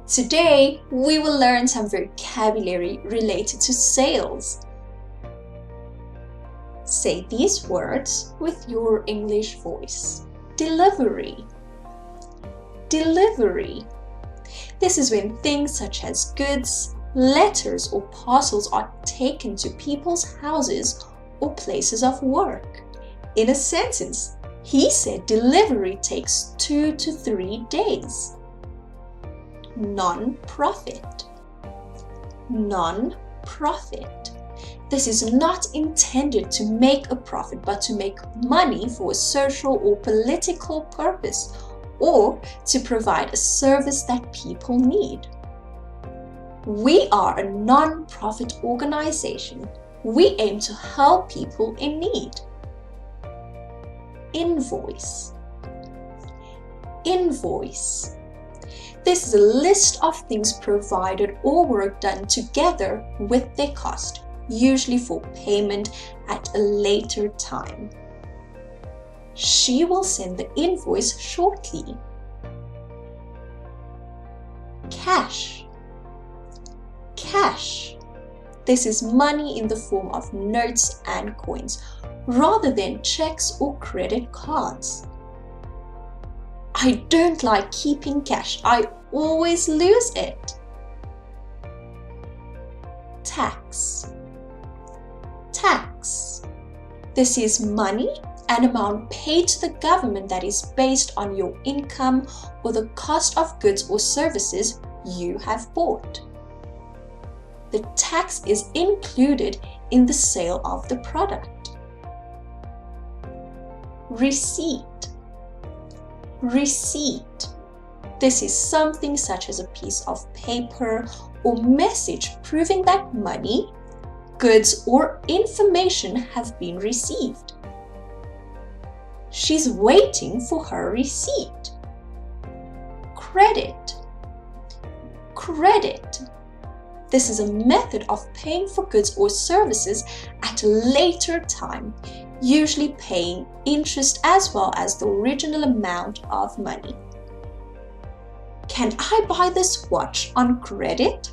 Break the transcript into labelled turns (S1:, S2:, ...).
S1: Today, we will learn some vocabulary related to sales. Say these words with your English voice. Delivery. Delivery. This is when things such as goods, letters or parcels are taken to people's houses or places of work. In a sentence, he said delivery takes 2 to 3 days. Non-profit. Non-profit. This is not intended to make a profit but to make money for a social or political purpose or to provide a service that people need. We are a non-profit organization. We aim to help people in need. Invoice. Invoice. This is a list of things provided or work done together with their cost, usually for payment at a later time. She will send the invoice shortly. Cash. Cash. This is money in the form of notes and coins, rather than checks or credit cards. I don't like keeping cash. I always lose it. Tax. Tax. This is money, an amount paid to the government that is based on your income or the cost of goods or services you have bought. The tax is included in the sale of the product. Receipt. Receipt. This is something such as a piece of paper or message proving that money, goods, or information have been received. She's waiting for her receipt. Credit. Credit. This is a method of paying for goods or services at a later time, usually paying interest as well as the original amount of money. Can I buy this watch on credit?